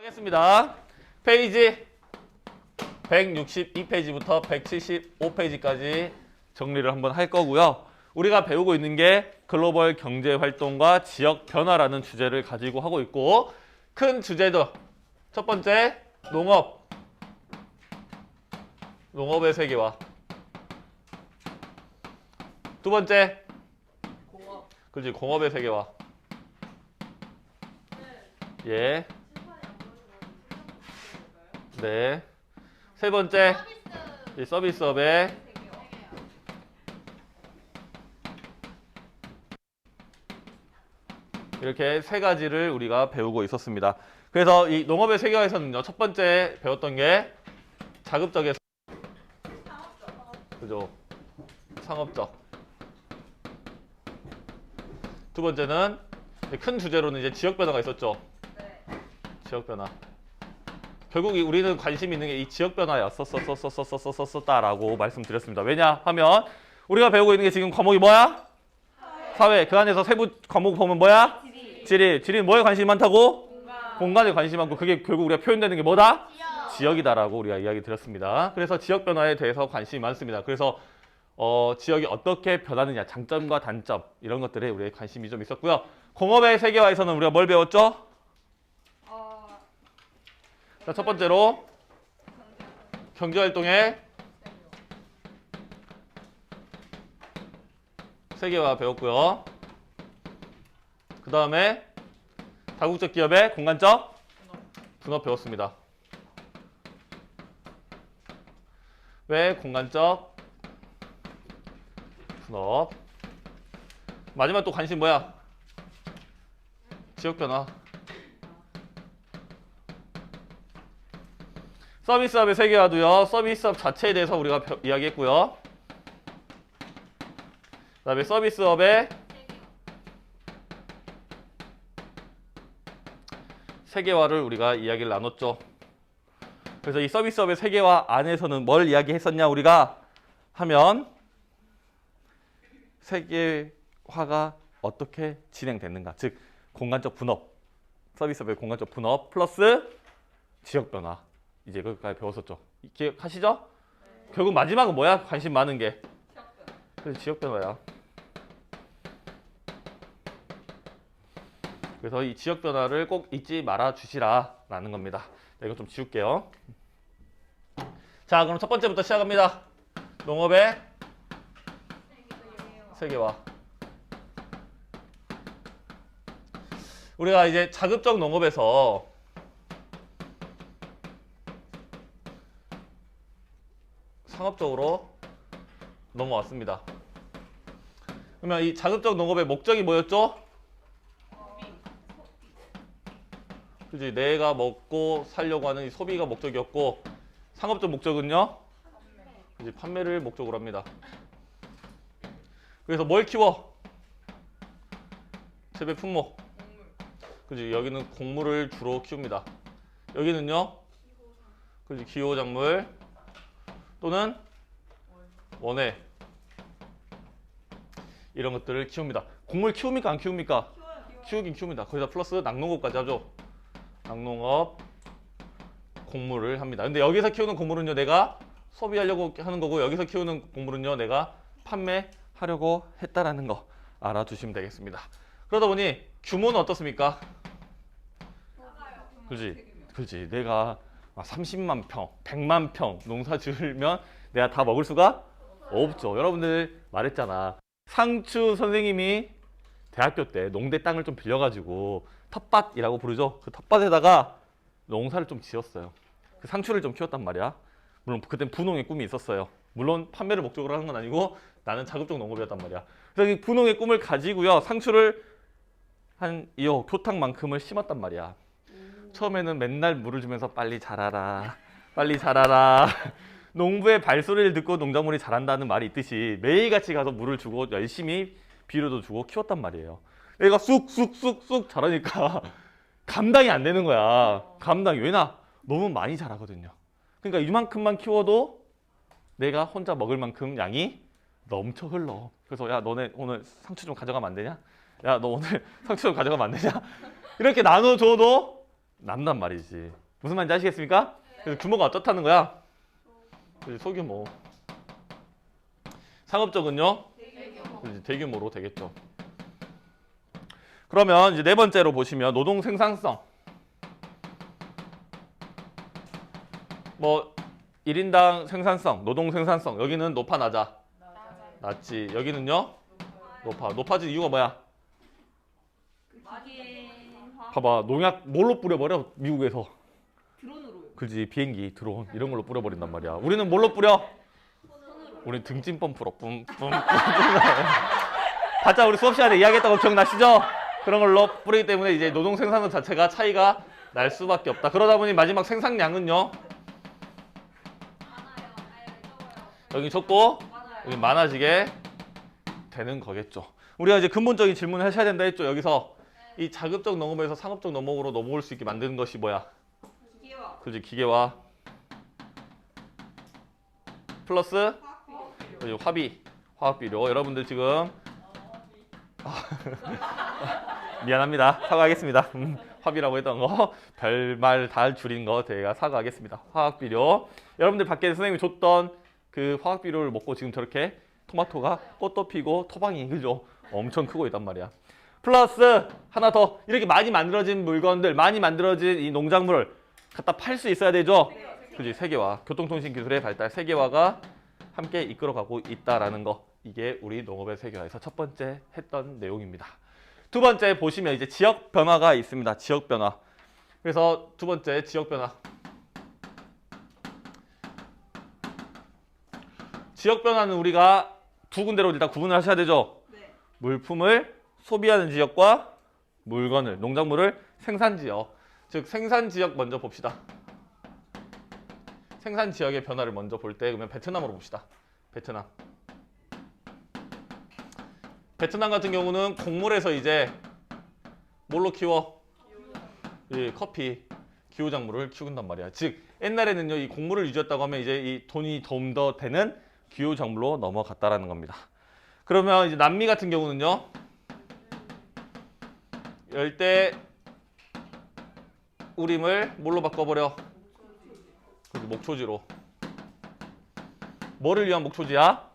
하겠습니다. 페이지 162페이지부터 175페이지까지 정리를 한번 할 거고요. 우리가 배우고 있는 게 글로벌 경제 활동과 지역 변화라는 주제를 가지고 하고 있고, 큰 주제도 첫 번째 농업의 세계화. 두 번째 그렇지, 공업의 세계화. 예. 네. 세 번째 이 서비스업의 이렇게 세 가지를 우리가 배우고 있었습니다. 그래서 이 농업의 세계화에서는요, 첫 번째 배웠던 게 자급적에서 그죠? 상업적. 두 번째는 큰 주제로는 이제 지역 변화가 있었죠. 지역 변화. 결국 우리는 관심 있는 게 이 지역 변화였었다라고 말씀드렸습니다. 왜냐하면 우리가 배우고 있는 게 지금 과목이 뭐야? 사회. 그 안에서 세부 과목 보면 뭐야? 지리. 지리는 뭐에 관심이 많다고? 공간에 관심이 많고, 그게 결국 우리가 표현되는 게 뭐다? 지역이다라고 우리가 이야기 드렸습니다. 그래서 지역 변화에 대해서 관심이 많습니다. 그래서 지역이 어떻게 변하느냐, 장점과 단점 이런 것들에 우리의 관심이 좀 있었고요. 공업의 세계화에서는 우리가 뭘 배웠죠? 자, 첫 번째로 경제활동의 세계화 배웠고요. 그 다음에 다국적 기업의 공간적 분업 배웠습니다. 왜 공간적 분업? 마지막 또 관심 뭐야? 지역 변화. 서비스업의 세계화도요, 서비스업 자체에 대해서 우리가 이야기했고요. 그 다음에 서비스업의 세계화를 우리가 이야기를 나눴죠. 그래서 이 서비스업의 세계화 안에서는 뭘 이야기했었냐 우리가 하면, 세계화가 어떻게 진행됐는가, 즉 공간적 분업, 서비스업의 공간적 분업 플러스 지역 변화, 이제 거기까지 배웠었죠. 기억하시죠? 결국 마지막은 뭐야? 관심 많은 게 그래서 지역 변화야. 그래서 이 지역 변화를 꼭 잊지 말아 주시라 라는 겁니다. 자, 이거 좀 지울게요. 자, 그럼 첫 번째부터 시작합니다. 농업의 세계화. 우리가 이제 자급적 농업에서 상업적으로 넘어왔습니다. 그러면 이 자급적 농업의 목적이 뭐였죠? 그지, 내가 먹고 살려고 하는 이 소비가 목적이었고, 상업적 목적은요? 그지, 판매를 목적으로 합니다. 그래서 뭘 키워? 재배 품목. 그지, 여기는 곡물을 주로 키웁니다. 여기는요? 그지, 기호작물 또는 원예 이런 것들을 키웁니다. 곡물 키웁니까 안 키웁니까? 키우긴 키웁니다. 거기다 플러스 낙농업까지 하죠. 낙농업, 곡물을 합니다. 근데 여기서 키우는 곡물은요, 내가 소비하려고 하는 거고, 여기서 키우는 곡물은요, 내가 판매하려고 했다라는 거 알아두시면 되겠습니다. 그러다 보니 규모는 어떻습니까? 그렇지. 내가 30만 평, 100만 평 농사 지으면 내가 다 먹을 수가 없죠. 여러분들 말했잖아. 상추 선생님이 대학교 때 농대 땅을 좀 빌려가지고 텃밭이라고 부르죠. 그 텃밭에다가 농사를 좀 지었어요. 그 상추를 좀 키웠단 말이야. 물론 그땐 분홍의 꿈이 있었어요. 물론 판매를 목적으로 하는 건 아니고 나는 자급적 농업이었단 말이야. 그래서 이 분홍의 꿈을 가지고요, 상추를 한 이 표탕만큼을 심었단 말이야. 처음에는 맨날 물을 주면서 빨리 자라라, 빨리 자라라. 농부의 발소리를 듣고 농작물이 자란다는 말이 있듯이 매일같이 가서 물을 주고 열심히 비료도 주고 키웠단 말이에요. 얘가 쑥쑥쑥쑥 자라니까 감당이 안 되는 거야. 감당이. 왜냐? 너무 많이 자라거든요. 그러니까 이만큼만 키워도 내가 혼자 먹을 만큼 양이 넘쳐 흘러. 그래서 야, 너네 오늘 상추 좀 가져가면 안 되냐? 야, 너 오늘 상추 좀 가져가면 안 되냐? 이렇게 나눠줘도 남단 말이지. 무슨 말인지 아시겠습니까? 그래서 규모가 어떻다는 거야? 소규모. 상업적은요? 대규모로 되겠죠. 그러면 이제 네 번째로 보시면 노동 생산성. 뭐 1인당 생산성, 노동 생산성. 여기는 높아 낮아? 낮지. 여기는요? 높아. 높아진 이유가 뭐야? 봐봐. 농약 뭘로 뿌려버려? 미국에서. 드론으로요. 그지. 비행기, 드론 이런 걸로 뿌려버린단 말이야. 우리는 뭘로 뿌려? 우리 등짐 펌프로 뿜뿜뿜. 바짝 우리 수업 시간에 이야기했던 거 기억나시죠? 그런 걸로 뿌리기 때문에 이제 노동 생산성 자체가 차이가 날 수밖에 없다. 그러다 보니 마지막 생산량은요. 여기 적고 여기 많아지게 되는 거겠죠. 우리가 이제 근본적인 질문을 하셔야 된다 했죠. 여기서 이 자급적 농업에서 상업적 농업으로 넘어올 수 있게 만드는 것이 뭐야? 기계와 그지. 기계와 플러스 화비, 화학비료. 여러분들 지금 미안합니다. 사과하겠습니다. 화비라고 했던 거 별말 다 줄인 거 제가 사과하겠습니다. 화학비료. 여러분들 밖에 선생님이 줬던 그 화학비료를 먹고 지금 저렇게 토마토가 꽃도 피고 토방이 그죠? 엄청 크고 있단 말이야. 플러스 하나 더 이렇게 많이 만들어진 물건들, 많이 만들어진 이 농작물을 갖다 팔 수 있어야 되죠? 그지. 세계화, 교통통신 기술의 발달, 세계화가 함께 이끌어가고 있다라는 거. 이게 우리 농업의 세계화에서 첫 번째 했던 내용입니다. 두 번째 보시면 이제 지역 변화가 있습니다. 지역 변화. 그래서 두 번째 지역 변화. 지역 변화는 우리가 두 군데로 일단 구분을 하셔야 되죠. 네. 물품을 소비하는 지역과 물건을, 농작물을 생산 지역. 즉 생산 지역 먼저 봅시다. 생산 지역의 변화를 먼저 볼 때 그러면 베트남으로 봅시다. 베트남. 베트남 같은 경우는 곡물에서 이제 뭘로 키워? 이 커피, 기호작물을 키운단 말이야. 즉 옛날에는요 이 곡물을 유지했다고 하면 이제 이 돈이 좀 더 되는 기호작물로 넘어갔다라는 겁니다. 그러면 이제 남미 같은 경우는요 열대 우림을 뭘로 바꿔버려? 목초지로. 뭐를 위한 목초지야?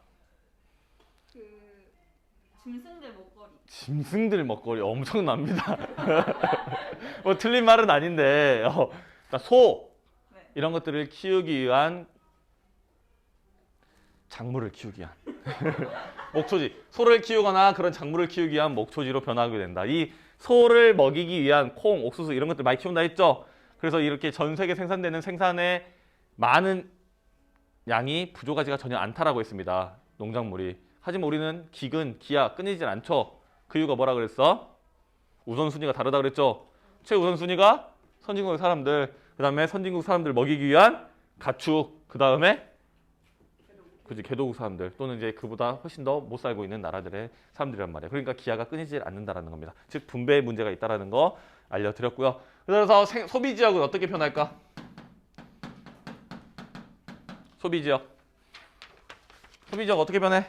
짐승들 먹거리. 짐승들 먹거리 엄청납니다. 뭐 틀린 말은 아닌데 소 네. 이런 것들을 키우기 위한 작물을 키우기 위한 목초지. 소를 키우거나 그런 작물을 키우기 위한 목초지로 변하게 된다. 이 소를 먹이기 위한 콩, 옥수수 이런 것들 많이 키운다 했죠. 그래서 이렇게 전 세계 생산되는 생산에 많은 양이 부족하지가 전혀 않다라고 했습니다. 농작물이. 하지만 우리는 기근, 기아 끊이질 않죠. 그 이유가 뭐라 그랬어? 우선순위가 다르다 그랬죠. 최우선순위가 선진국 사람들, 그 다음에 선진국 사람들 먹이기 위한 가축, 그 다음에 그지 개도국 사람들 또는 이제 그보다 훨씬 더 못 살고 있는 나라들의 사람들이란 말이에요. 그러니까 기아가 끊이질 않는다라는 겁니다. 즉 분배에 문제가 있다라는 거 알려드렸고요. 그래서 소비 지역은 어떻게 변할까? 소비 지역 어떻게 변해?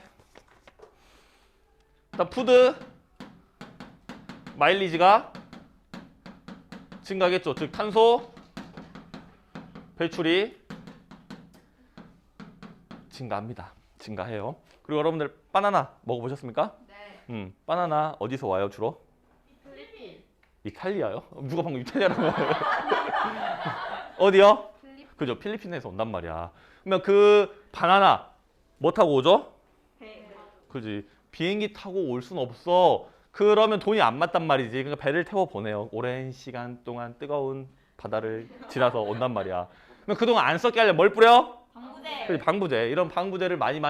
일단 푸드 마일리지가 증가하겠죠. 즉 탄소 배출이 증가합니다. 증가해요. 그리고 여러분들 바나나 먹어보셨습니까? 네. 바나나 어디서 와요 주로? 필리핀. 이탈리아요? 누가 방금 이탈리아라고 어디요? 필리핀. 그죠. 필리핀에서 온단 말이야. 그러면 그 바나나 뭐 타고 오죠? 배. 그지. 비행기 타고 올 순 없어. 그러면 돈이 안 맞단 말이지. 그러니까 배를 태워 보내요. 오랜 시간 동안 뜨거운 바다를 지나서 온단 말이야. 그럼 그동안 안 썩게 하려면 뭘 뿌려? 방부제. 그래, 방부제. 이런 방부제를 많이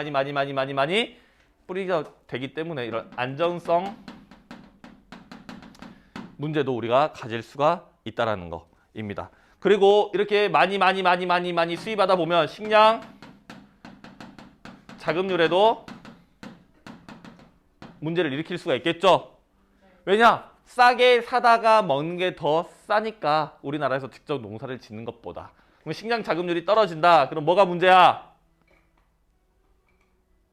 뿌리게 되기 때문에 이런 안전성 문제도 우리가 가질 수가 있다라는 거입니다. 그리고 이렇게 많이 수입하다 보면 식량 자급률에도 문제를 일으킬 수가 있겠죠. 왜냐? 싸게 사다가 먹는 게 더 싸니까 우리나라에서 직접 농사를 짓는 것보다. 그럼 식량 자급률이 떨어진다. 그럼 뭐가 문제야?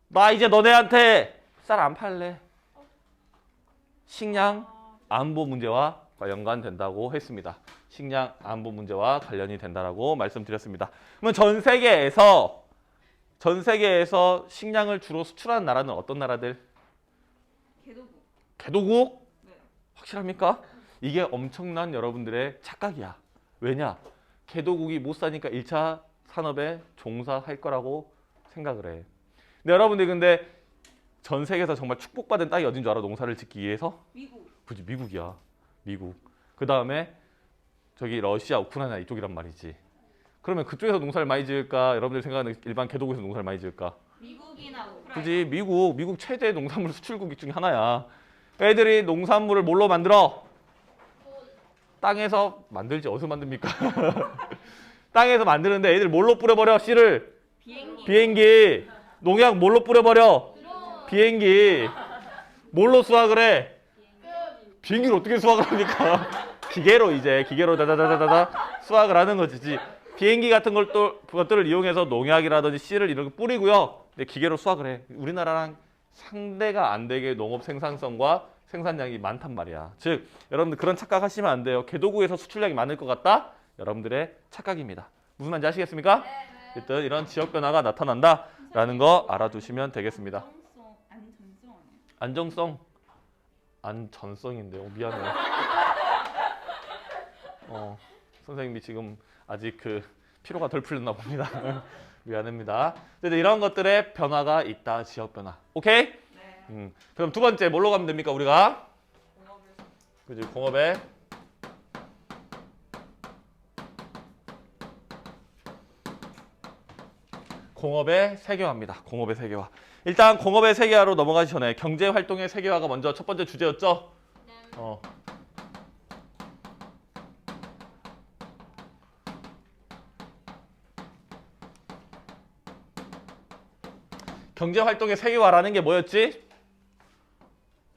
나 이제 너네한테 쌀 안 팔래. 식량 안보 문제와 연관된다고 했습니다. 식량 안보 문제와 관련이 된다라고 말씀드렸습니다. 그러면 전 세계에서 식량을 주로 수출하는 나라는 어떤 나라들? 개도국. 개도국? 네. 확실합니까? 이게 엄청난 여러분들의 착각이야. 왜냐? 개도국이 못 사니까 1차 산업에 종사할 거라고 생각을 해. 근데 여러분들 근데 전 세계에서 정말 축복받은 땅이 어딘 줄 알아? 농사를 짓기 위해서? 미국. 그치, 미국이야. 미국. 그 다음에 저기 러시아, 우크라이나 이쪽이란 말이지. 그러면 그쪽에서 농사를 많이 지을까? 여러분들 생각하는 일반 개도국에서 농사를 많이 지을까? 미국이나 우크라이나. 그지? 미국 최대 농산물 수출국 중에 하나야. 애들이 농산물을 뭘로 만들어? 땅에서 만들지. 어디서 만듭니까? 땅에서 만드는데 애들 뭘로 뿌려버려? 씨를? 비행기. 비행기. 농약 뭘로 뿌려버려? 비행기. 뭘로 수확을 해? 비행기를 어떻게 수확을 합니까? 기계로 다다다다다 수확을 하는 거지. 비행기 같은 것들을 이용해서 농약이라든지 씨를 이렇게 뿌리고요. 근데 기계로 수확을 해. 우리나라랑 상대가 안 되게 농업 생산성과 생산량이 많단 말이야. 즉 여러분들 그런 착각하시면 안 돼요. 개도국에서 수출량이 많을 것 같다? 여러분들의 착각입니다. 무슨 말인지 아시겠습니까? 일단 이런 지역 변화가 나타난다라는 거 알아두시면 되겠습니다. 안전성 아니야? 안전성인데요. 미안해요. 선생님이 지금 아직 그 피로가 덜 풀렸나 봅니다. 미안합니다. 이런 것들의 변화가 있다. 지역 변화. 오케이? 네. 그럼 두 번째 뭘로 가면 됩니까? 우리가? 그지? 공업의 세계화입니다. 공업의 세계화. 일단 공업의 세계화로 넘어가기 전에 경제 활동의 세계화가 먼저 첫 번째 주제였죠? 경제 활동의 세계화라는 게 뭐였지?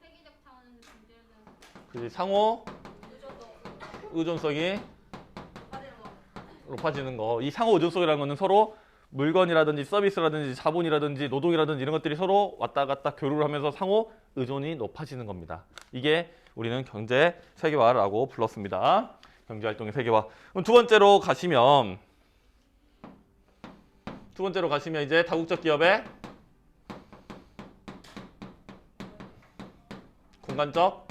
세계적 차원에서 존재하는 그지? 상호 의존성이 높아지는 거. 이 상호 의존성이라는 거는 서로 물건이라든지 서비스라든지 자본이라든지 노동이라든지 이런 것들이 서로 왔다 갔다 교류를 하면서 상호 의존이 높아지는 겁니다. 이게 우리는 경제 세계화라고 불렀습니다. 경제 활동의 세계화. 그럼 두 번째로 가시면 이제 다국적 기업의 공간적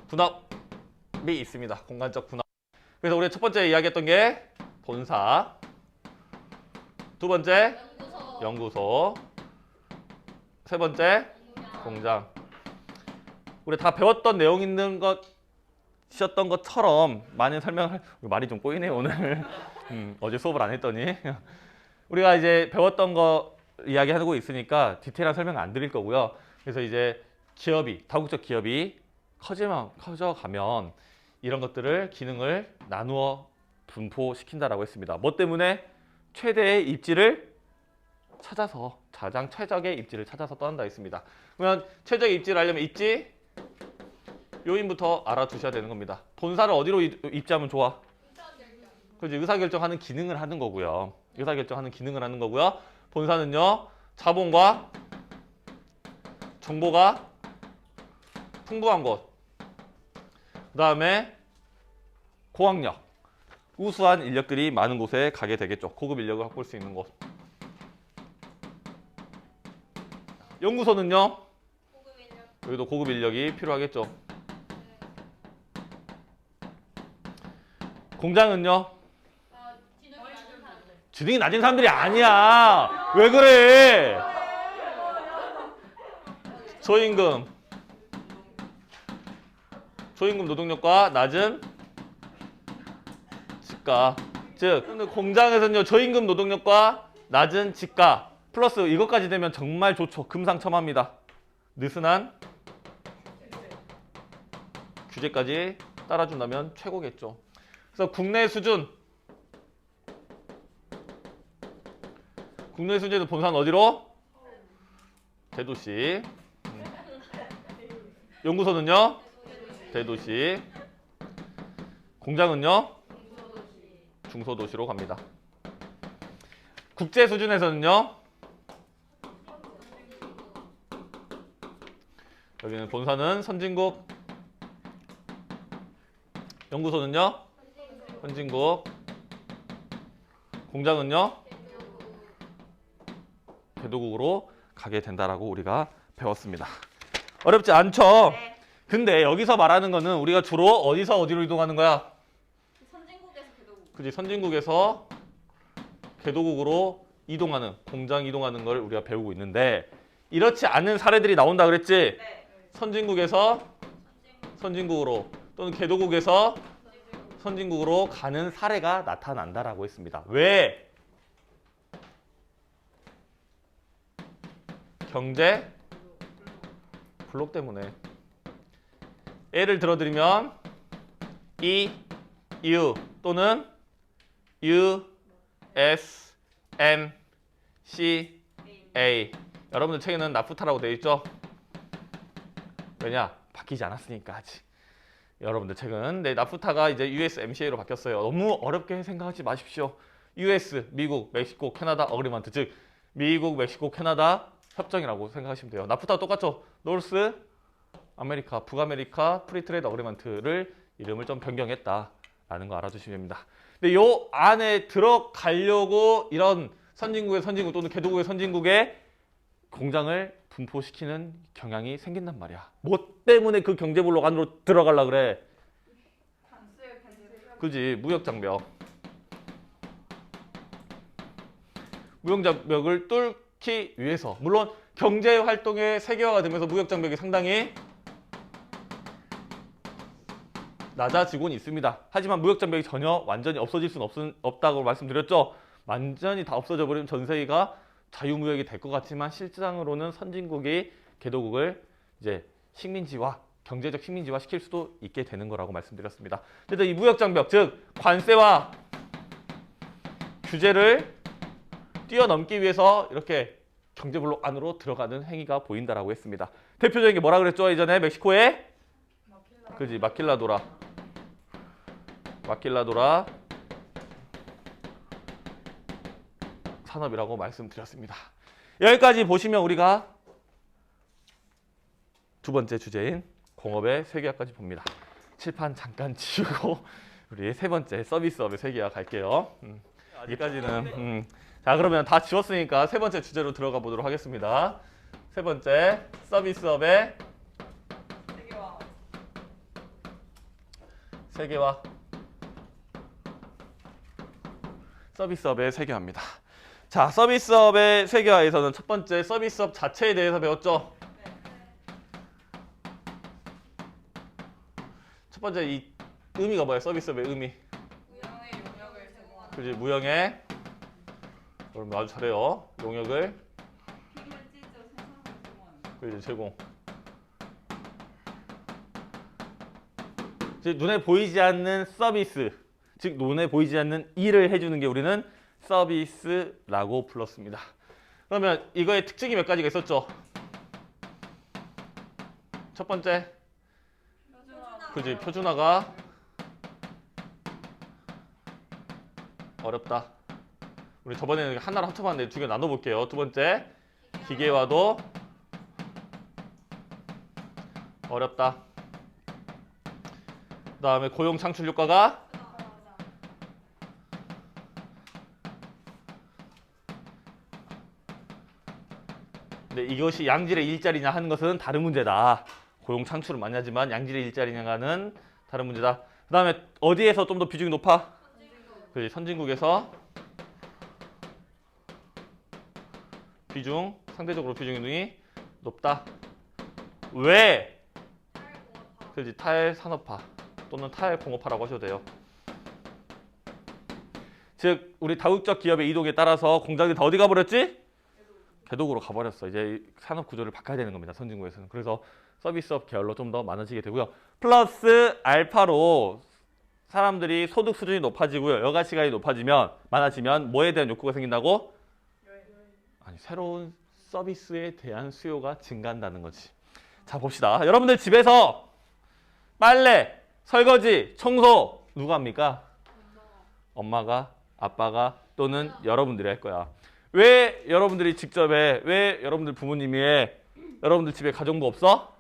분업이 있습니다. 공간적 분업. 그래서 우리 첫 번째 이야기했던 게 본사, 두 번째 연구소, 세 번째 공장. 우리 다 배웠던 내용 있는 것이었던 것처럼 많은 설명을 말이 좀 꼬이네요 오늘. 어제 수업을 안 했더니 우리가 이제 배웠던 거 이야기하고 있으니까 디테일한 설명 안 드릴 거고요. 그래서 이제 다국적 기업이 커져가면 이런 것들을 기능을 나누어 분포시킨다라고 했습니다. 뭐 때문에? 최대의 입지를 찾아서 가장 최적의 입지를 찾아서 떠난다 했습니다. 그러면 최적의 입지를 하려면 입지 요인부터 알아두셔야 되는 겁니다. 본사를 어디로 입지하면 좋아? 그렇지, 의사결정하는 기능을 하는 거고요. 본사는요, 자본과 정보가 풍부한 곳, 그 다음에 고학력, 우수한 인력들이 많은 곳에 가게 되겠죠. 고급 인력을 확보할 수 있는 곳. 연구소는요, 여기도 고급 인력이 필요하겠죠. 공장은요, 지능이 낮은 사람들이 아니야. 왜 그래? 초임금 노동력과 낮은 지가. 즉 공장에서는요, 저임금 노동력과 낮은 지가 플러스 이것까지 되면 정말 좋죠. 금상첨화입니다. 느슨한 규제까지 따라준다면 최고겠죠. 그래서 국내 수준에서 본사는 어디로? 대도시. 연구소는요? 대도시. 공장은요? 중소도시로 갑니다. 국제 수준에서는요? 여기는 본사는 선진국, 연구소는요 선진국, 공장은요 개도국으로 가게 된다라고 우리가 배웠습니다. 어렵지 않죠? 네. 근데 여기서 말하는 거는 우리가 주로 어디서 어디로 이동하는 거야? 선진국에서 개도국. 그지? 선진국에서 개도국으로 이동하는, 공장 이동하는 걸 우리가 배우고 있는데 이렇지 않은 사례들이 나온다 그랬지? 네. 선진국에서 선진국으로 또는 개도국에서 선진국으로 가는 사례가 나타난다라고 했습니다. 왜? 경제 블록 때문에. 예를 들어드리면 EU 또는 USMCA. 여러분들 책에는 나프타라고 되어 있죠? 왜냐? 바뀌지 않았으니까 아직. 여러분들 책은 나프타가 이제 USMCA로 바뀌었어요. 너무 어렵게 생각하지 마십시오. US, 미국, 멕시코, 캐나다 어그리먼트, 즉 미국, 멕시코, 캐나다 협정이라고 생각하시면 돼요. 나프타 똑같죠? 노스 아메리카, 북아메리카 프리트레이드 어그리먼트를 이름을 좀 변경했다라는 거 알아두시면 됩니다. 근데 요 안에 들어가려고 이런 선진국의 선진국 또는 개도국의 선진국에 공장을 분포시키는 경향이 생긴단 말이야. 뭐 때문에 그 경제블록 안으로 들어가려 그래? 그지? 무역장벽. 무역장벽을 뚫기 위해서. 물론 경제활동의 세계화가 되면서 무역장벽이 상당히 낮아지고는 있습니다. 하지만 무역장벽이 전혀 완전히 없어질 수는 없다고 말씀드렸죠. 완전히 다 없어져 버리면 전 세계가 자유무역이 될 것 같지만 실질상으로는 선진국이 개도국을 이제 식민지화, 경제적 식민지화 시킬 수도 있게 되는 거라고 말씀드렸습니다. 그래서 이 무역장벽, 즉 관세와 규제를 뛰어넘기 위해서 이렇게 경제블록 안으로 들어가는 행위가 보인다라고 했습니다. 대표적인 게 뭐라 그랬죠? 예전에 멕시코의 그지 마킬라도라 산업이라고 말씀드렸습니다. 여기까지 보시면 우리가 두 번째 주제인 공업의 세계화까지 봅니다. 칠판 잠깐 지우고 우리 세 번째 서비스업의 세계화 갈게요. 아직까지는 자, 그러면 다 지웠으니까 세 번째 주제로 들어가 보도록 하겠습니다. 세 번째 서비스업의 세계화. 서비스업의 세계화입니다. 자, 서비스업의 세계화에서는 첫 번째 서비스업 자체에 대해서 배웠죠. 첫 번째 이 의미가 뭐예요? 서비스업의 의미. 무형의 용역을 제공하는. 그지? 무형의 여러분 아주 잘해요. 용역을 비물질적 생산을 제공하는. 그지? 제공. 즉 눈에 보이지 않는 서비스, 즉 눈에 보이지 않는 일을 해주는 게 우리는 서비스라고 불렀습니다. 그러면 이거의 특징이 몇 가지가 있었죠? 첫 번째, 그지? 표준화가 어렵다. 우리 저번에는 하나로 합쳐봤는데 두 개 나눠볼게요. 두 번째, 기계화도 어렵다. 그 다음에 고용 창출 효과가 근데 이것이 양질의 일자리냐 하는 것은 다른 문제다. 고용 창출은 많이 하지만 양질의 일자리냐가는 다른 문제다. 그 다음에 어디에서 좀 더 비중이 높아? 선진국에서 상대적으로 비중이 높다. 왜? 그렇지, 탈산업화 또는 탈공업화라고 하셔도 돼요. 즉 우리 다국적 기업의 이동에 따라서 공장이 다 어디 가버렸지? 개도국으로 가버렸어. 이제 산업 구조를 바꿔야 되는 겁니다. 선진국에서는. 그래서 서비스업 계열로 좀 더 많아지게 되고요. 플러스 알파로 사람들이 소득 수준이 높아지고요. 여가 시간이 많아지면 뭐에 대한 욕구가 생긴다고? 아니, 새로운 서비스에 대한 수요가 증가한다는 거지. 자, 봅시다. 여러분들 집에서 빨래, 설거지, 청소 누가 합니까? 엄마가, 아빠가 또는 여러분들이 할 거야. 왜 여러분들이 직접 해? 왜 여러분들 부모님이 해? 여러분들 집에 가정부 없어?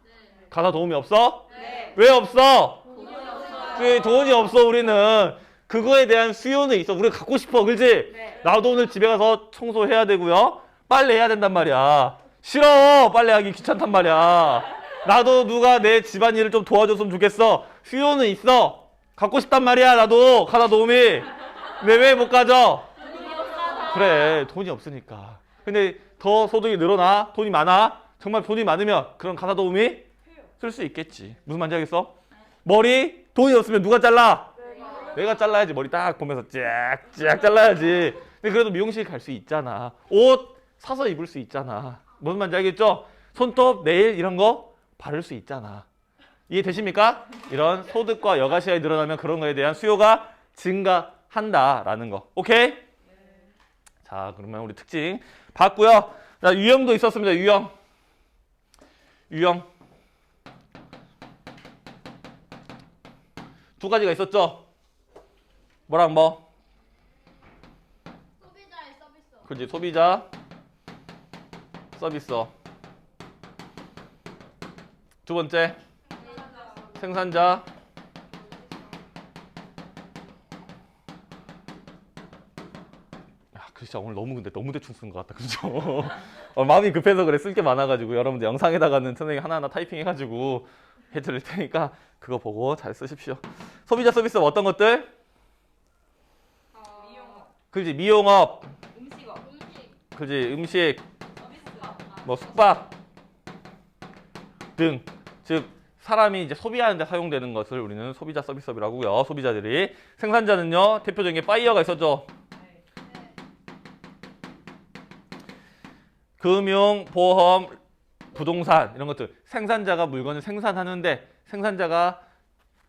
가사 도우미 없어? 네. 왜 없어? 돈이 없어요. 그 돈이 없어 우리는. 그거에 대한 수요는 있어. 우리가 갖고 싶어, 그렇지? 네. 나도 오늘 집에 가서 청소해야 되고요. 빨래 해야 된단 말이야. 싫어. 빨래하기 귀찮단 말이야. 나도 누가 내 집안일을 좀 도와줬으면 좋겠어. 수요는 있어. 갖고 싶단 말이야. 나도 가사 도우미. 근데 왜 못 가져? 돈이 없어서. 그래, 돈이 없으니까. 근데 더 소득이 늘어나? 돈이 많아? 정말 돈이 많으면 그런 가사 도우미 쓸 수 있겠지. 무슨 말인지 알겠어? 머리 돈이 없으면 누가 잘라? 내가 잘라야지. 머리 딱 보면서 쫙쫙 잘라야지. 근데 그래도 미용실 갈 수 있잖아. 옷 사서 입을 수 있잖아. 무슨 말인지 알겠죠? 손톱, 네일 이런 거 바를 수 있잖아. 이해되십니까? 이런 소득과 여가 시간이 늘어나면 그런 거에 대한 수요가 증가한다라는 거. 오케이? 자, 그러면 우리 특징 봤고요. 자, 유형도 있었습니다. 유형. 두 가지가 있었죠. 뭐랑 뭐? 소비자의 서비스. 그렇지. 소비자, 서비스. 두 번째, 생산자. 야, 그 진짜 오늘 너무 근데 너무 대충 쓴 것 같다. 그죠? 마음이 급해서 그래. 쓸 게 많아가지고 여러분들 영상에다가는 선생님이 하나하나 타이핑해가지고 해드릴 테니까 그거 보고 잘 쓰십시오. 소비자 서비스 어떤 것들? 미용업, 그렇지. 미용업, 음식업, 그렇지. 음식, 서비스, 뭐 숙박 등, 즉 사람이 이제 소비하는데 사용되는 것을 우리는 소비자 서비스업이라고 하고요. 소비자들이. 생산자는요, 대표적인 게 파이어가 있었죠. 금융, 보험, 부동산 이런 것들. 생산자가 물건을 생산하는데 생산자가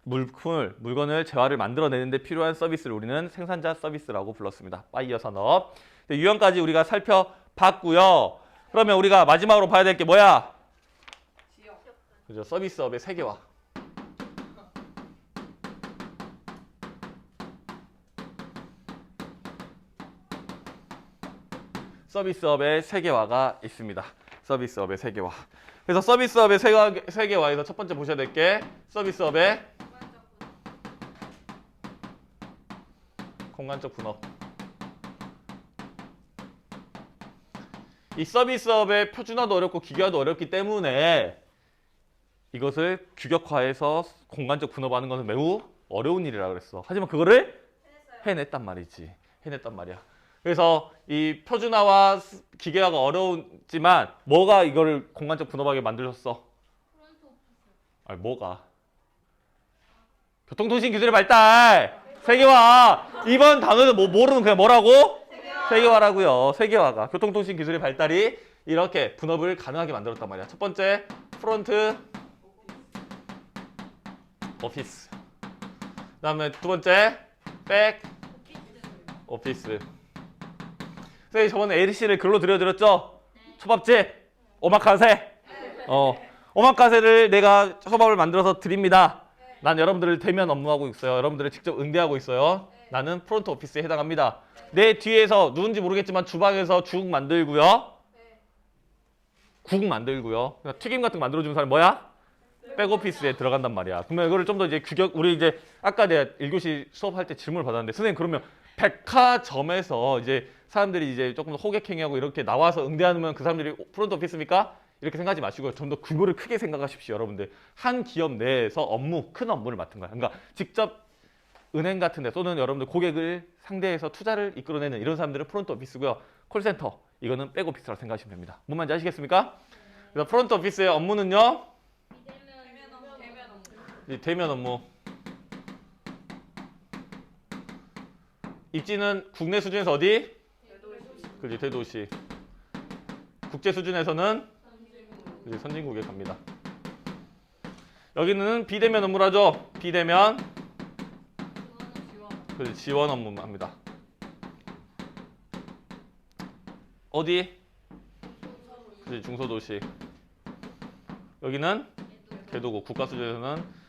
물건을 재화를 만들어내는데 필요한 서비스를 우리는 생산자 서비스라고 불렀습니다. 파이어 산업. 유형까지 우리가 살펴봤고요. 그러면 우리가 마지막으로 봐야 될 게 뭐야? 지역, 그죠? 서비스업의 세계화. 서비스업의 세계화가 있습니다. 서비스업의 세계화. 그래서 서비스업의 세계화에서 첫 번째 보셔야 될 게 서비스업의 공간적 분업. 이 서비스업의 표준화도 어렵고 기계화도 어렵기 때문에 이것을 규격화해서 공간적 분업하는 것은 매우 어려운 일이라 그랬어. 하지만 그거를 해냈단 말이지. 해냈단 말이야. 그래서 이 표준화와 기계화가 어려웠지만 뭐가 이거를 공간적 분업하게 만들었어? 프론트 오피스. 아니 뭐가? 교통통신 기술의 발달! 세계화! 이번 단어는 모르면 그냥 뭐라고? 세계화라고요. 세계화가. 교통통신 기술의 발달이 이렇게 분업을 가능하게 만들었단 말이야. 첫 번째, 프론트 오피스. 그 다음에 두 번째, 백 오피스. 선생님 저번에 AC를 글로 들려드렸죠? 초밥집, 오마카세. 오마카세를 내가 초밥을 만들어서 드립니다. 난 여러분들을 대면 업무하고 있어요. 여러분들을 직접 응대하고 있어요. 나는 프론트 오피스에 해당합니다. 내 뒤에서 누군지 모르겠지만 주방에서 죽 만들고요. 국 만들고요. 그러니까 튀김 같은 거 만들어주는 사람이 뭐야? 백오피스에 들어간단 말이야. 그러면 이거를 좀 더 이제 우리 이제 아까 내가 1교시 수업할 때 질문을 받았는데 선생님 그러면 백화점에서 이제 사람들이 이제 조금 더 호객행위하고 이렇게 나와서 응대하면 그 사람들이 프론트 오피스입니까? 이렇게 생각하지 마시고 좀 더 규모를 크게 생각하십시오. 여러분들 한 기업 내에서 큰 업무를 맡은 거야. 그러니까 직접 은행 같은 데 또는 여러분들 고객을 상대해서 투자를 이끌어내는 이런 사람들은 프론트 오피스고요. 콜센터 이거는 백오피스라고 생각하시면 됩니다. 뭔 말인지 아시겠습니까? 그래서 프론트 오피스의 업무는요. 이 대면 업무. 입지는 국내 수준에서 어디? 그렇지, 대도시. 국제 수준에서는 그렇지, 선진국에 갑니다. 여기는 비대면 업무라죠. 비대면 그렇지, 지원 업무 합니다. 어디? 그렇지, 중소도시. 여기는 개도국. 국가 수준에서는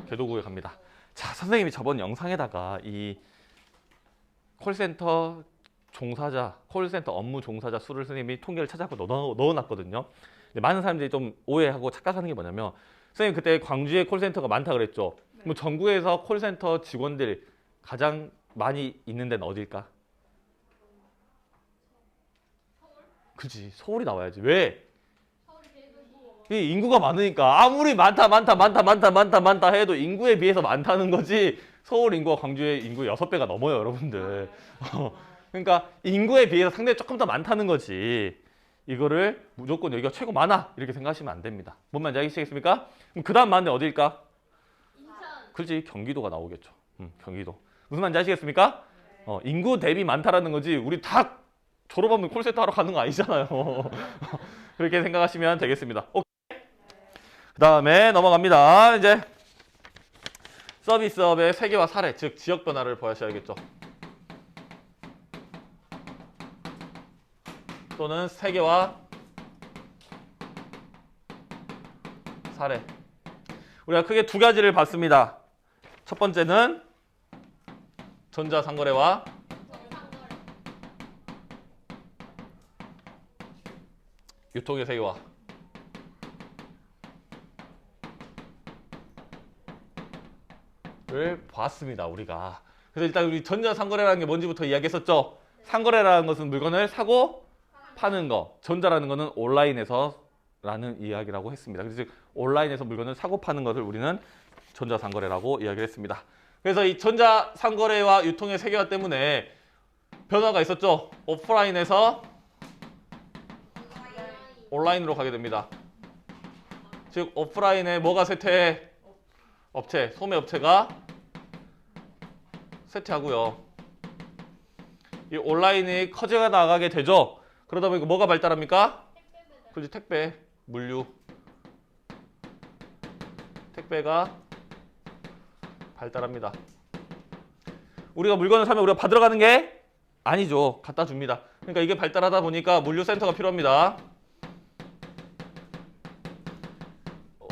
개도국에 갑니다. 자, 선생님이 저번 영상에다가 이 콜센터 종사자, 콜센터 업무 종사자 수를 선생님이 통계를 찾아서 넣어놨거든요. 많은 사람들이 좀 오해하고 착각하는 게 뭐냐면 선생님 그때 광주에 콜센터가 많다 그랬죠. 뭐 전국에서 콜센터 직원들 가장 많이 있는 데는 어딜까? 그지, 서울이 나와야지. 왜? 서울이 제일 크고. 이 인구가 많으니까. 아무리 많다 해도 인구에 비해서 많다는 거지. 서울 인구가 광주의 인구 6배가 넘어요, 여러분들. 그러니까 인구에 비해서 상당히 조금 더 많다는 거지. 이거를 무조건 여기가 최고 많아 이렇게 생각하시면 안 됩니다. 뭔 말인지 아시겠습니까? 그럼 그 다음 많은 데 어딜까? 인천. 그렇지, 경기도가 나오겠죠. 경기도. 무슨 말인지 아시겠습니까? 인구 대비 많다라는 거지. 우리 다 졸업하면 콜센터 하러 가는 거 아니잖아요. 그렇게 생각하시면 되겠습니다. 오케이. 그 다음에 넘어갑니다. 이제 서비스업의 세계화 사례, 즉 지역 변화를 보셔야겠죠. 또는 세계화 사례. 우리가 크게 두 가지를 봤습니다. 첫 번째는 전자상거래와 정상거래. 유통의 세계화. 를 봤습니다, 우리가. 그래서 일단 우리 전자상거래라는 게 뭔지부터 이야기했었죠. 상거래라는 것은 물건을 사고 파는 거, 전자라는 것은 온라인에서라는 이야기라고 했습니다. 그래서 즉 온라인에서 물건을 사고 파는 것을 우리는 전자상거래라고 이야기를 했습니다. 그래서 이 전자상거래와 유통의 세계화 때문에 변화가 있었죠. 오프라인에서 온라인으로 가게 됩니다. 즉 오프라인에 뭐가 쇠퇴해? 업체, 소매업체가 쇠퇴하고요. 이 온라인이 커져 나가게 되죠. 그러다 보니까 뭐가 발달합니까? 택배 배달. 그렇지, 택배, 물류. 택배가 발달합니다. 우리가 물건을 사면 우리가 받으러 가는 게 아니죠. 갖다 줍니다. 그러니까 이게 발달하다 보니까 물류센터가 필요합니다.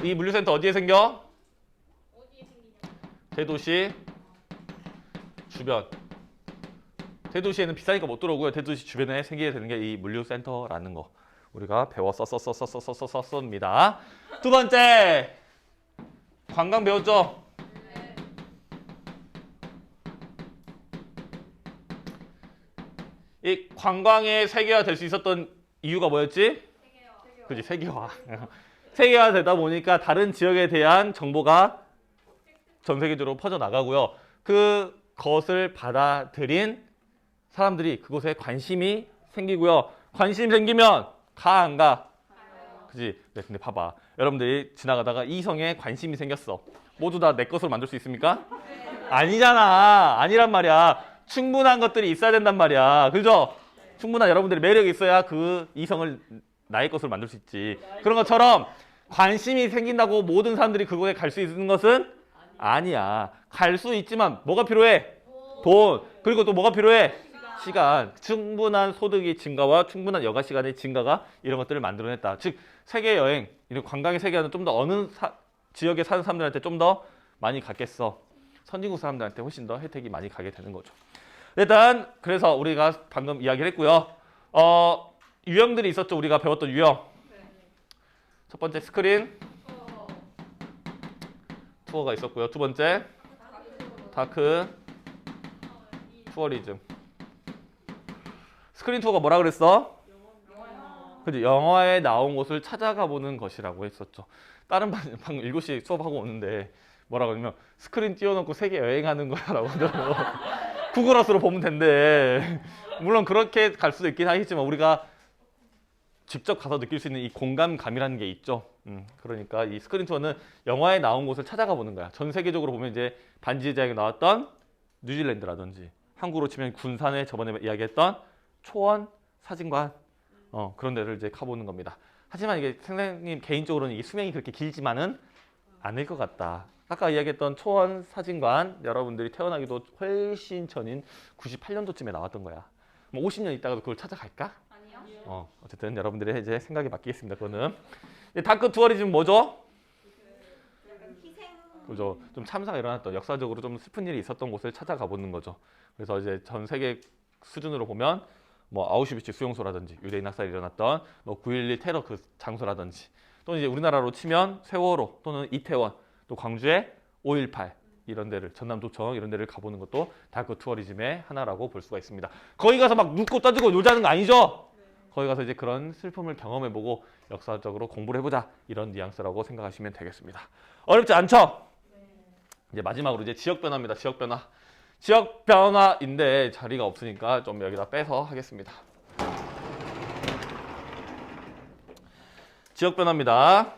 이 물류센터 어디에 생겨? 어디에 생기냐? 대도시 주변. 대도시에는 비싸니까 못 들어오고요. 대도시 주변에 생기게 되는 게 이 물류센터라는 거. 우리가 배웠었습니다. 두 번째, 관광 배웠죠? 이 관광의 세계화 될 수 있었던 이유가 뭐였지? 그지, 세계화. 세계화 되다 보니까 다른 지역에 대한 정보가 전 세계적으로 퍼져나가고요. 그것을 받아들인 사람들이 그곳에 관심이 생기고요. 관심 생기면 가, 안 가? 그지? 네, 근데 봐봐. 여러분들이 지나가다가 이성에 관심이 생겼어. 모두 다 내 것으로 만들 수 있습니까? 아니잖아. 아니란 말이야. 충분한 것들이 있어야 된단 말이야. 그죠? 충분한 여러분들의 매력이 있어야 그 이성을 나의 것으로 만들 수 있지. 그런 것처럼 관심이 생긴다고 모든 사람들이 그곳에 갈 수 있는 것은 아니야. 갈 수 있지만 뭐가 필요해? 돈. 그리고 또 뭐가 필요해? 시간. 충분한 소득의 증가와 충분한 여가 시간의 증가가 이런 것들을 만들어냈다. 즉 세계 여행, 이런 관광의 세계화는 좀 더 어느 지역에 사는 사람들한테 좀 더 많이 갔겠어. 선진국 사람들한테 훨씬 더 혜택이 많이 가게 되는 거죠. 일단 그래서 우리가 방금 이야기를 했고요. 유형들이 있었죠. 우리가 배웠던 유형. 첫 번째 스크린 투어가 있었고요. 두 번째 다크 투어리즘. 스크린 투어가 뭐라 그랬어? 그지? 영화에 나온 곳을 찾아가 보는 것이라고 했었죠. 다른 방금 7시 수업하고 오는데 뭐라고 하냐면 스크린 띄워놓고 세계 여행하는 거라고 하더라고. 구글어스로 보면 된대. 물론 그렇게 갈 수도 있긴 하겠지만 우리가 직접 가서 느낄 수 있는 이 공감감이라는 게 있죠. 그러니까 이 스크린 투어는 영화에 나온 곳을 찾아가 보는 거야. 전 세계적으로 보면 이제 반지의 제왕에 나왔던 뉴질랜드라든지 한국으로 치면 군산에 저번에 이야기했던 초원 사진관 그런 데를 이제 가보는 겁니다. 하지만 이게 선생님 개인적으로는 이 수명이 그렇게 길지만은 않을 것 같다. 아까 이야기했던 초원 사진관 여러분들이 태어나기도 훨씬 전인 98년도쯤에 나왔던 거야. 뭐 50년 있다가도 그걸 찾아갈까? 아니요. 어쨌든 여러분들의 이제 생각에 맡기겠습니다. 그거는. 다크 투어리즘 뭐죠? 약간 희생. 그죠. 좀 참사가 일어났던 역사적으로 좀 슬픈 일이 있었던 곳을 찾아가 보는 거죠. 그래서 이제 전 세계 수준으로 보면 뭐 아우슈비츠 수용소라든지 유대인 학살이 일어났던 뭐 9.11 테러 그 장소라든지 또는 이제 우리나라로 치면 세월호 또는 이태원 또 광주의 5.18 이런 데를 전남도청 이런 데를 가보는 것도 다크 투어리즘의 하나라고 볼 수가 있습니다. 거기 가서 막 눕고 떠지고 놀자는 거 아니죠? 거기 가서 이제 그런 슬픔을 경험해보고 역사적으로 공부를 해보자 이런 뉘앙스라고 생각하시면 되겠습니다. 어렵지 않죠? 이제 마지막으로 이제 지역 변화입니다. 지역 변화. 지역 변화인데 자리가 없으니까 좀 여기다 빼서 하겠습니다. 지역 변화입니다.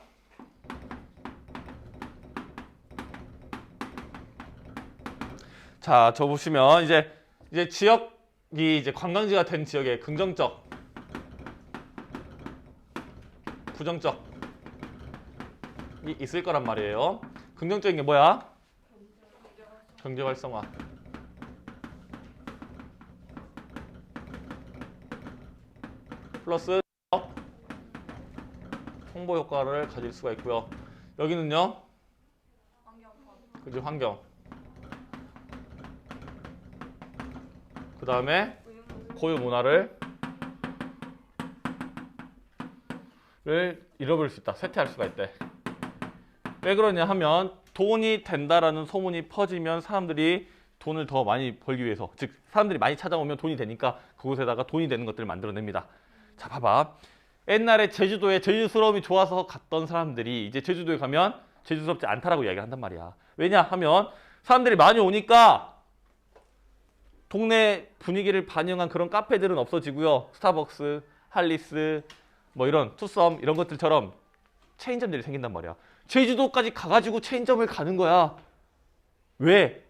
자, 저 보시면 이제 지역이 이제 관광지가 된 지역의 긍정적, 부정적이 있을 거란 말이에요. 긍정적인 게 뭐야? 경제 활성화. 플러스 홍보 효과를 가질 수가 있고요. 여기는요. 그죠, 환경. 그 다음에 고유 문화를 잃어버릴 수 있다. 쇠퇴할 수가 있대. 왜 그러냐 하면 돈이 된다라는 소문이 퍼지면 사람들이 돈을 더 많이 벌기 위해서, 즉 사람들이 많이 찾아오면 돈이 되니까 그곳에다가 돈이 되는 것들을 만들어냅니다. 자, 봐봐. 옛날에 제주도에 제주스러움이 좋아서 갔던 사람들이 이제 제주도에 가면 제주스럽지 않다라고 이야기를 한단 말이야. 왜냐 하면 사람들이 많이 오니까 동네 분위기를 반영한 그런 카페들은 없어지고요. 스타벅스, 할리스, 뭐 이런 투썸 이런 것들처럼 체인점들이 생긴단 말이야. 제주도까지 가가지고 체인점을 가는 거야. 왜?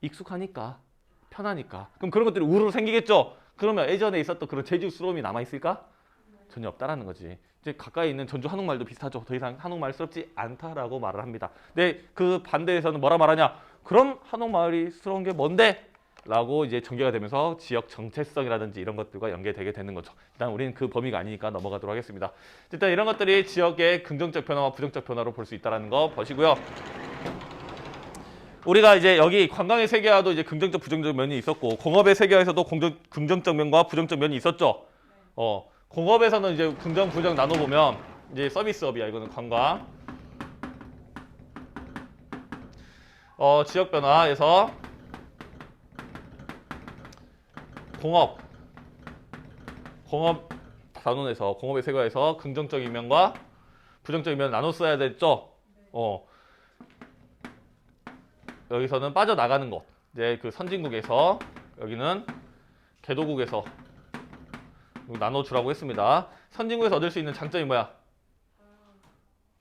익숙하니까, 편하니까. 그럼 그런 것들이 우르르 생기겠죠? 그러면 예전에 있었던 그런 제주스러움이 남아있을까? 전혀 없다라는 거지. 이제 가까이 있는 전주 한옥마을도 비슷하죠. 더 이상 한옥마을스럽지 않다라고 말을 합니다. 근데 그 반대에서는 뭐라 말하냐? 그럼 한옥마을이 스러운 게 뭔데? 라고 이제 전개가 되면서 지역 정체성이라든지 이런 것들과 연계되게 되는 거죠. 일단 우리는 그 범위가 아니니까 넘어가도록 하겠습니다. 일단 이런 것들이 지역의 긍정적 변화와 부정적 변화로 볼 수 있다는 거 보시고요. 우리가 이제 여기 관광의 세계화도 이제 긍정적 부정적 면이 있었고, 공업의 세계화에서도 긍정적 면과 부정적 면이 있었죠. 공업에서는 이제 긍정 부정 나눠보면 이제 서비스업이야. 이거는 관광. 지역 변화에서 공업 단원에서 공업의 세계화에서 긍정적인 면과 부정적인 면을 나눠 써야 됐죠. 여기서는 빠져나가는 것. 이제 그 선진국에서, 여기는 개도국에서 나눠주라고 했습니다. 선진국에서 얻을 수 있는 장점이 뭐야?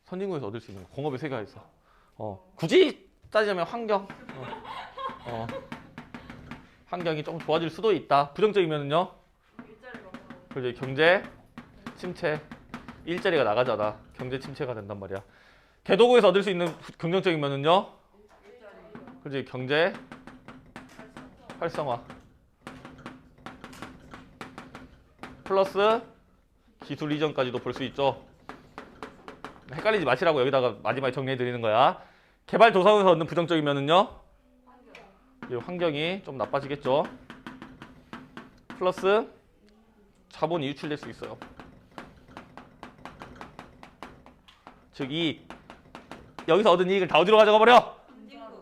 선진국에서 얻을 수 있는 거. 공업의 세계화에서. 굳이 따지자면 환경. 환경이 좀 좋아질 수도 있다. 부정적인 면은요? 그렇지, 경제 침체. 일자리가 나가잖아. 경제 침체가 된단 말이야. 개도국에서 얻을 수 있는 긍정적인 면은요? 그렇지, 경제 활성화. 플러스 기술 이전까지도 볼 수 있죠. 헷갈리지 마시라고 여기다가 마지막에 정리해 드리는 거야. 개발도상국에서 얻는 부정적인 면은요? 환경이 좀 나빠지겠죠. 플러스 자본이 유출될 수 있어요. 즉 여기서 얻은 이익을 다 어디로 가져가 버려?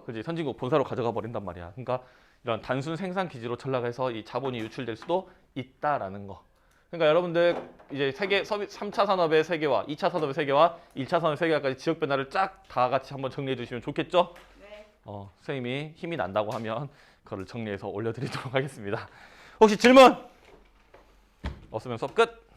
그렇지, 선진국 본사로 가져가 버린단 말이야. 그러니까 이런 단순 생산 기지로 전락해서 이 자본이 유출될 수도 있다라는 거. 그러니까 여러분들 이제 3차 산업의 세계화, 2차 산업의 세계화, 1차 산업의 세계화까지 지역 변화를 쫙 다 같이 한번 정리해 주시면 좋겠죠? 네. 선생님이 힘이 난다고 하면 그거를 정리해서 올려드리도록 하겠습니다. 혹시 질문? 없으면 수업 끝!